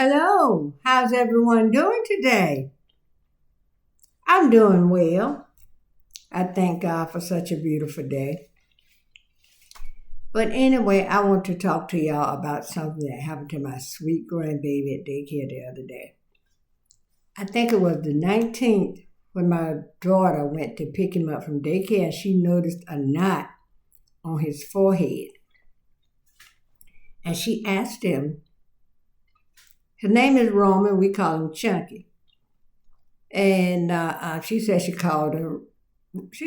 Hello, how's everyone doing today? I'm doing well. I thank God for such a beautiful day. But anyway, I want to talk to y'all about something that happened to my sweet grandbaby at daycare the other day. I think it was the 19th when my daughter went to pick him up from daycare and she noticed a knot on his forehead. And she asked him, his name is Roman, we call him Chunky. And she said she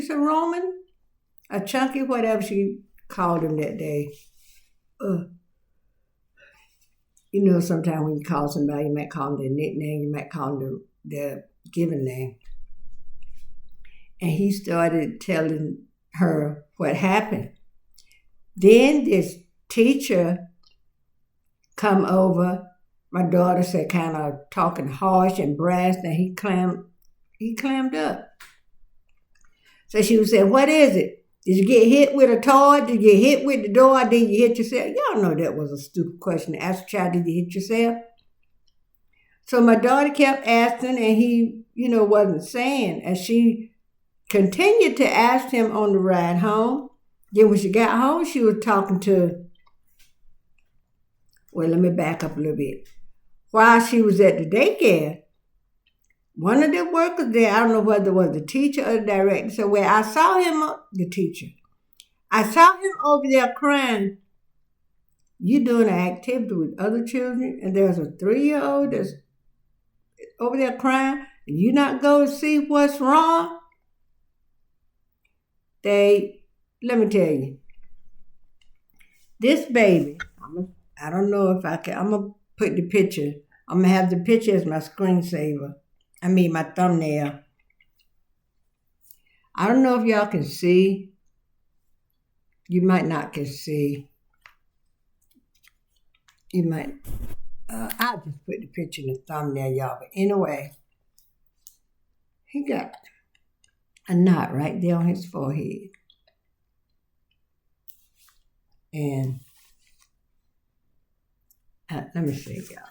said, Roman, a Chunky, whatever she called him that day. Sometimes when you call somebody, you might call them their nickname, you might call them their given name. And he started telling her what happened. Then this teacher come over. My daughter said, kind of talking harsh and brash, and he clammed up. So she was saying, what is it? Did you get hit with a toy? Did you get hit with the door? Did you hit yourself? Y'all know that was a stupid question to ask a child, did you hit yourself? So my daughter kept asking, and he, wasn't saying. And she continued to ask him on the ride home. Then when she got home, she was talking to, let me back up a little bit. While she was at the daycare, one of the workers there, I don't know whether it was the teacher or the director, said, I saw him, the teacher. I saw him over there crying. You doing an activity with other children, and there's a 3-year-old that's over there crying, and you not go to see what's wrong? Let me tell you, this baby, I don't know if I can, I'm going to put the picture. I'm going to have the picture as my screensaver. My thumbnail. I don't know if y'all can see. You might not can see. You might. I'll just put the picture in the thumbnail, y'all. But anyway, he got a knot right there on his forehead. And let me see, y'all.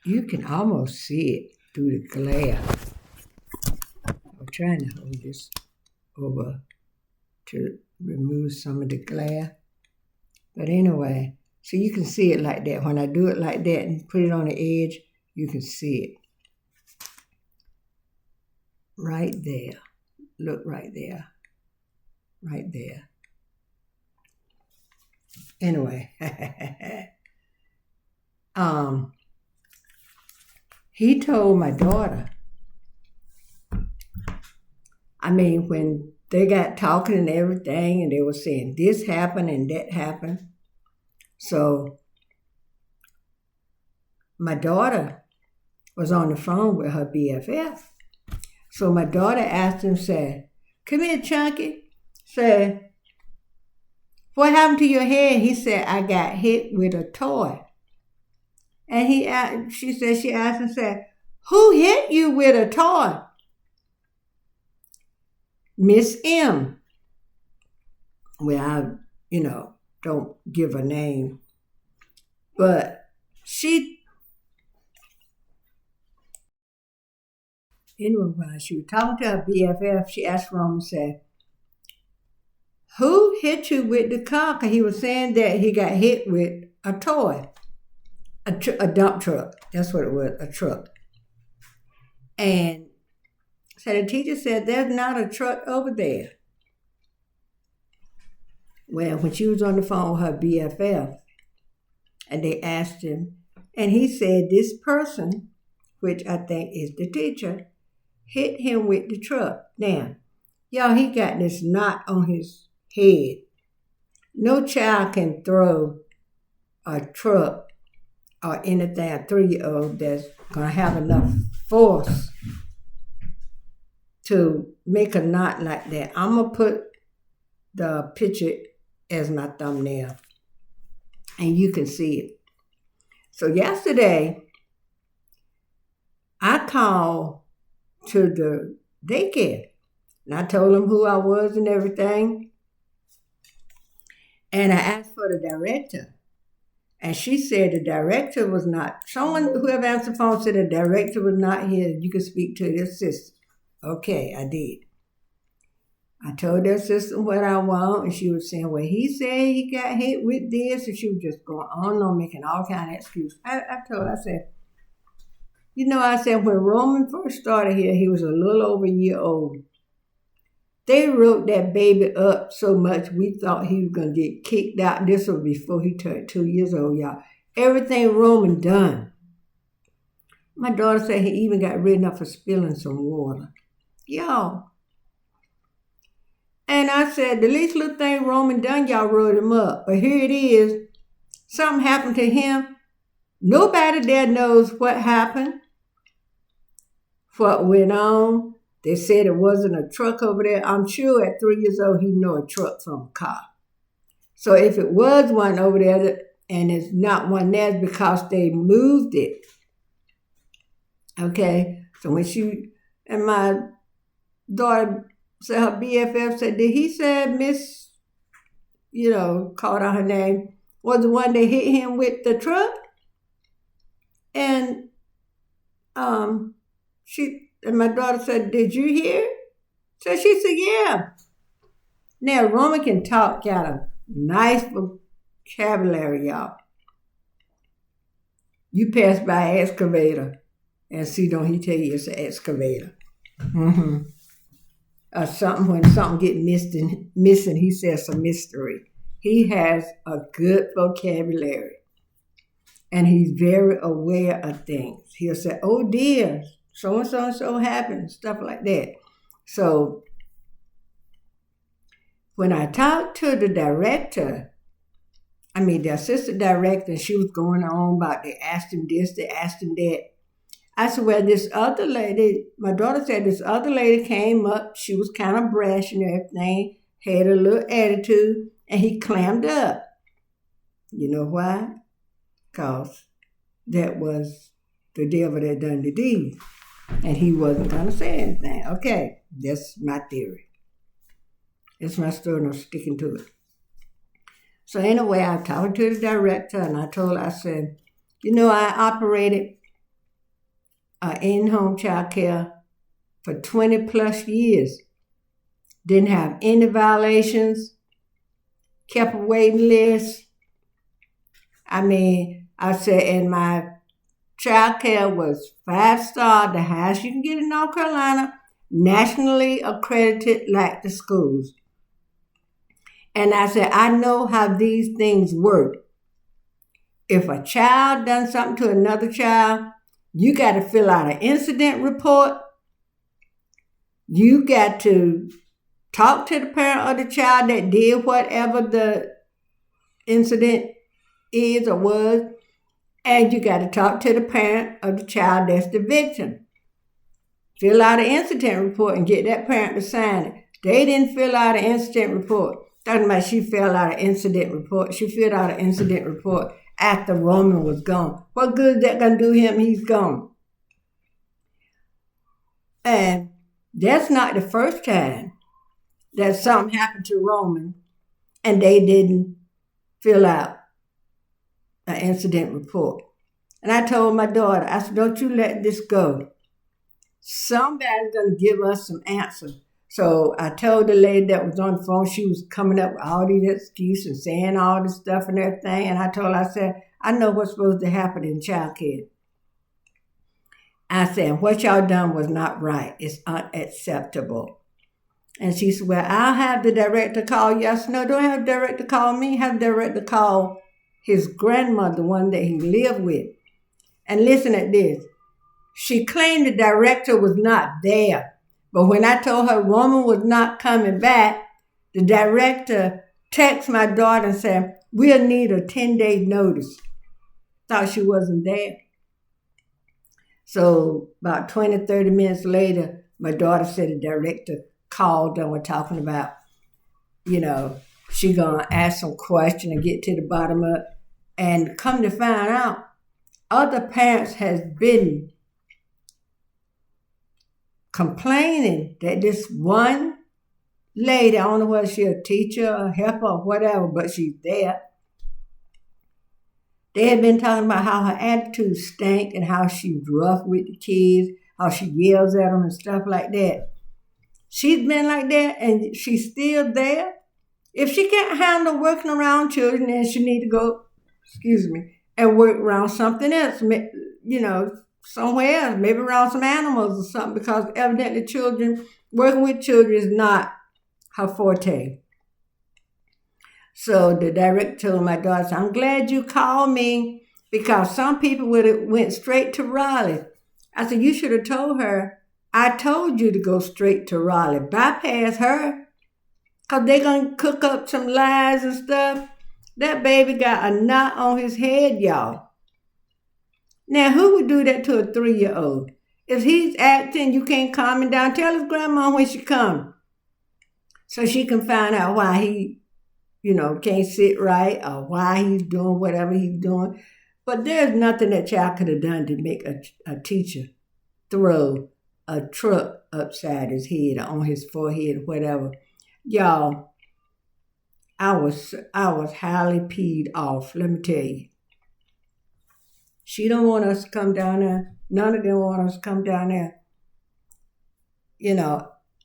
You can almost see it through the glare. I'm trying to hold this over to remove some of the glare. But anyway, so you can see it like that. When I do it like that and put it on the edge, you can see it. Right there. Look right there. Right there. Anyway. He told my daughter, when they got talking and everything, and they were saying this happened and that happened. So my daughter was on the phone with her BFF. So my daughter asked him, said, come here, Chunky. Said, what happened to your head? He said, I got hit with a toy. And she asked and said, who hit you with a toy? Miss M. I, don't give a name. But while she was talking to her BFF, she asked Roman, said, who hit you with the car? Because he was saying that he got hit with a toy. A dump truck. That's what it was, a truck. And so the teacher said, there's not a truck over there. Well, when she was on the phone with her BFF, and they asked him, and he said this person, which I think is the teacher, hit him with the truck. Now, y'all, he got this knot on his head. No child can throw a truck or anything, a 3-year-old that's going to have enough force to make a knot like that. I'm going to put the picture as my thumbnail, and you can see it. So yesterday, I called to the daycare, and I told them who I was and everything, and I asked for the director. And she said the director was not, whoever answered the phone said the director was not here. You could speak to the assistant. Okay, I did. I told the assistant what I want, and she was saying, well, he said he got hit with this, and she was just going on, making all kind of excuses. I told her, I said, I said, when Roman first started here, he was a little over a year old. They wrote that baby up so much we thought he was going to get kicked out. This was before he turned 2 years old, y'all. Everything Roman done. My daughter said he even got written up for spilling some water. Y'all. And I said, the least little thing Roman done, y'all wrote him up. But here it is. Something happened to him. Nobody there knows what happened, what went on. They said it wasn't a truck over there. I'm sure at 3 years old, he knew a truck from a car. So if it was one over there and it's not one there, it's because they moved it. Okay? So when and my daughter said, her BFF said, did he say Miss, called out her name, was the one that hit him with the truck? And and my daughter said, did you hear? So she said, yeah. Now, Roman can talk, got a nice vocabulary, y'all. You pass by an excavator and see, don't he tell you it's an excavator? Mm-hmm. Or something, when something get missing, he says a mystery. He has a good vocabulary. And he's very aware of things. He'll say, oh dear, so-and-so and so happened, stuff like that. So when I talked to the director, the assistant director, she was going on about they asked him this, they asked him that. I said, well, this other lady, my daughter said this other lady came up, she was kind of brash and everything, had a little attitude, and he clammed up. You know why? Because that was the devil that done the deed. And he wasn't going to say anything. Okay, that's my theory. It's my story, and I'm sticking to it. So anyway, I talked to the director, and I told her, I said, I operated in-home child care for 20 plus years. Didn't have any violations. Kept a waiting list. I said, and my child care was 5-star, the highest you can get in North Carolina, nationally accredited like the schools. And I said, I know how these things work. If a child done something to another child, you got to fill out an incident report. You got to talk to the parent of the child that did whatever the incident is or was. And you got to talk to the parent of the child that's the victim. Fill out an incident report and get that parent to sign it. They didn't fill out an incident report. Talking about she filled out an incident report. She filled out an incident report after Roman was gone. What good is that going to do him? He's gone. And that's not the first time that something happened to Roman and they didn't fill out an incident report. And I told my daughter, I said, don't you let this go. Somebody's going to give us some answers. So I told the lady that was on the phone, she was coming up with all these excuses and saying all this stuff and everything. And I told her, I said, I know what's supposed to happen in child care. I said, what y'all done was not right. It's unacceptable. And she said, well, I'll have the director call you. I said, no, don't have the director call me. Have the director call his grandmother, the one that he lived with. And listen at this. She claimed the director was not there. But when I told her Roman was not coming back, the director texted my daughter and said, we'll need a 10-day notice. Thought she wasn't there. So about 20, 30 minutes later, my daughter said the director called and we're talking about, she gonna ask some question and get to the bottom of it. And come to find out, other parents has been complaining that this one lady, I don't know whether she's a teacher, a helper, or whatever, but she's there, They had been talking about how her attitude stank and how she was rough with the kids, how she yells at them and stuff like that. She's been like that and she's still there. If she can't handle working around children, then she need to go, and work around something else, somewhere else, maybe around some animals or something, because evidently working with children is not her forte. So the director told my daughter, I'm glad you called me because some people would have went straight to Raleigh. I said, you should have told her, I told you to go straight to Raleigh. Bypass her because they're going to cook up some lies and stuff. That baby got a knot on his head, y'all. Now, who would do that to a 3-year-old? If he's acting, you can't calm him down. Tell his grandma when she comes so she can find out why he can't sit right or why he's doing whatever he's doing. But there's nothing that child could have done to make a teacher throw a truck upside his head or on his forehead or whatever. Y'all, I was highly peed off, let me tell you. She don't want us to come down there. None of them want us to come down there.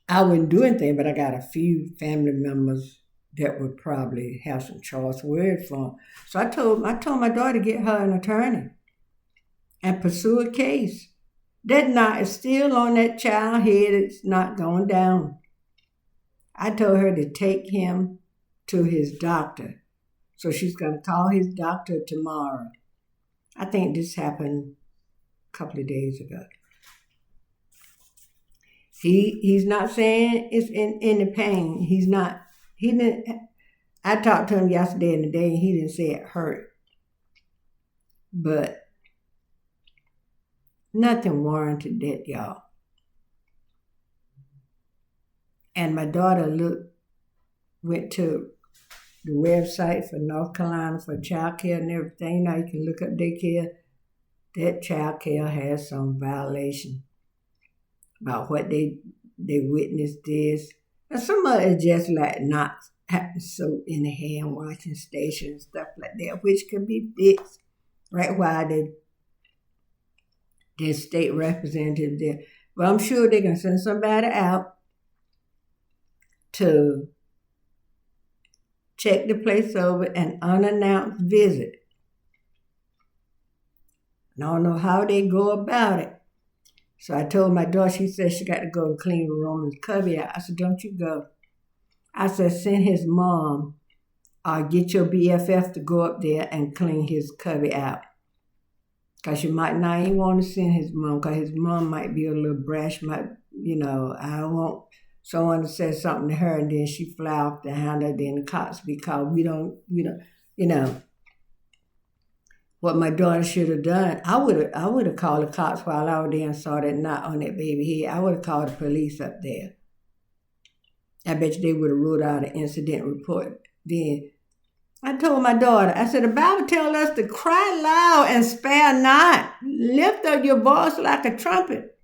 I wouldn't do anything, but I got a few family members that would probably have some choice words for him. So I told my daughter to get her an attorney and pursue a case. That knot is still on that child's head. It's not going down. I told her to take him to his doctor. So she's going to call his doctor tomorrow. I think this happened a couple of days ago. He's not saying it's in any pain. I talked to him yesterday and today, and he didn't say it hurt. But nothing warranted that, y'all. And my daughter went to the website for North Carolina for child care and everything. Now you can look up daycare. That child care has some violation about what they witnessed this. And some of it is just like not having soap in the hand washing station and stuff like that, which can be fixed right while the state representative there. But I'm sure they can send somebody out to check the place over, an unannounced visit. And I don't know how they go about it. So I told my daughter, she said she got to go and clean Roman's cubby out. I said, don't you go. I said, send his mom or get your BFF to go up there and clean his cubby out. Because you might not even want to send his mom, because his mom might be a little brash, I don't want someone to say something to her and then she fly off the handle, then the cops be called. We don't, what my daughter should have done, I would have called the cops while I was there and saw that knot on that baby head. I would have called the police up there. I bet you they would have wrote out an incident report. Then I told my daughter, I said, the Bible tells us to cry loud and spare not. Lift up your voice like a trumpet.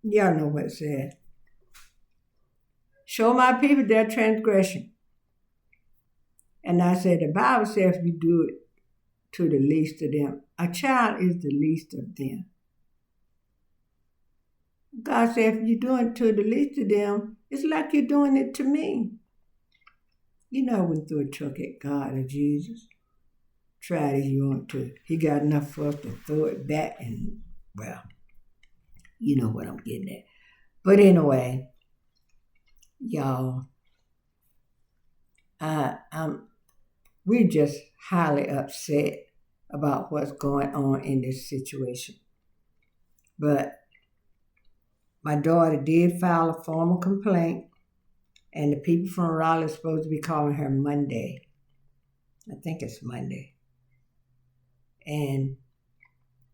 Y'all know what it said. Show my people their transgression. And I said, the Bible says if you do it to the least of them, a child is the least of them. God said, if you're doing it to the least of them, it's like you're doing it to me. I wouldn't throw a truck at God or Jesus. Try it as you want to. He got enough for us to throw it back and, well, you know what I'm getting at. But anyway, y'all, we're just highly upset about what's going on in this situation. But my daughter did file a formal complaint, and the people from Raleigh are supposed to be calling her Monday. I think it's Monday. And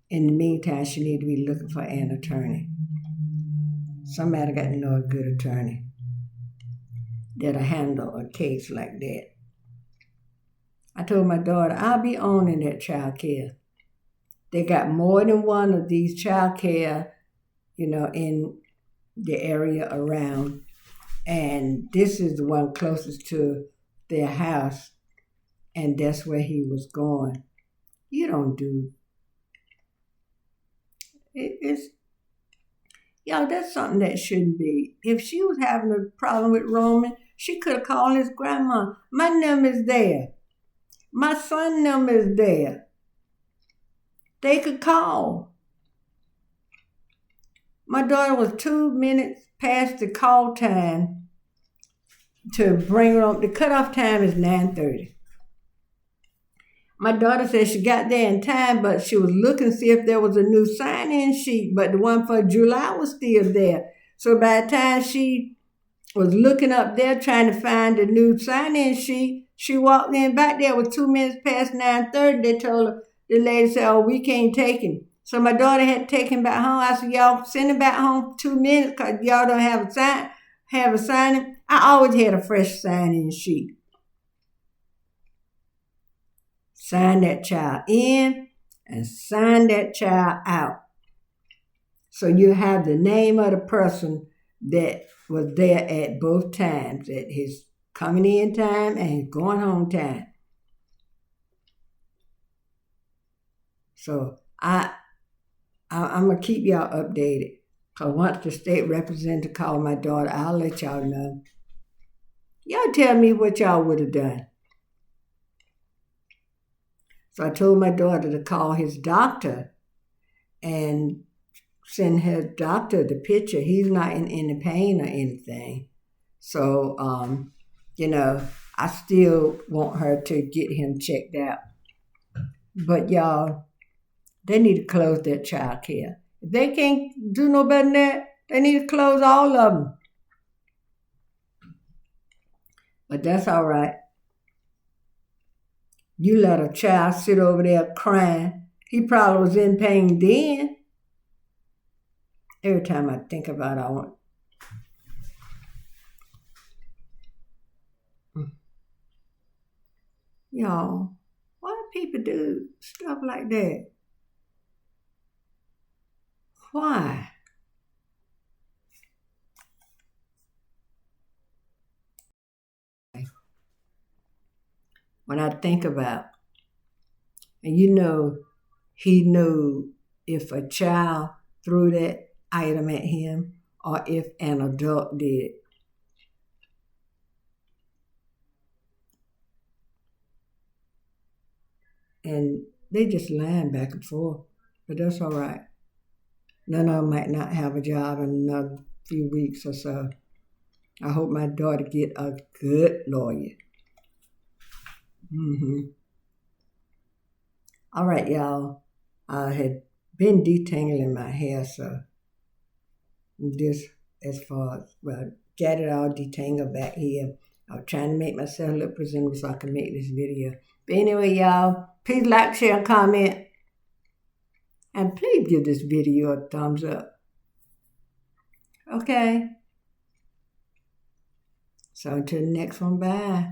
in the meantime, she needs to be looking for an attorney. Somebody got to know a good attorney that'll handle a case like that. I told my daughter, I'll be owning that child care. They got more than one of these child care, in the area around. And this is the one closest to their house. and that's where he was going. You don't do it. It's that's something that shouldn't be. If she was having a problem with Roman, she could have called his grandma. My number is there. My son number is there. They could call. My daughter was 2 minutes past the call time to bring her up. The cutoff time is 9:30. My daughter said she got there in time, but she was looking to see if there was a new sign-in sheet, but the one for July was still there. So by the time she was looking up there trying to find the new sign-in sheet, she walked in back there with 2 minutes past 9:30. They told her, the lady said, oh, we can't take him. So my daughter had to take him back home. I said, y'all send him back home 2 minutes because y'all don't have a sign-in. I always had a fresh sign-in sheet. Sign that child in and sign that child out. So you have the name of the person that was there at both times, at his coming in time and his going home time. So I'm going to keep y'all updated. Because once the state representative called my daughter, I'll let y'all know. Y'all tell me what y'all would have done. So I told my daughter to call his doctor and send her doctor the picture. He's not in any pain or anything. So, I still want her to get him checked out. But y'all, they need to close their child care. If they can't do no better than that, they need to close all of them. But that's all right. You let a child sit over there crying. He probably was in pain then. Every time I think about it, I want... Y'all, why do people do stuff like that? Why? When I think about, and he knew if a child threw that item at him or if an adult did. And they just lying back and forth, but that's all right. None of them might not have a job in another few weeks or so. I hope my daughter get a good lawyer. All right, y'all. I had been detangling my hair, so this as far as, got it all detangled back here. I was trying to make myself look presentable so I can make this video. But anyway, y'all, please like, share, and comment. And please give this video a thumbs up. Okay? So until the next one, bye.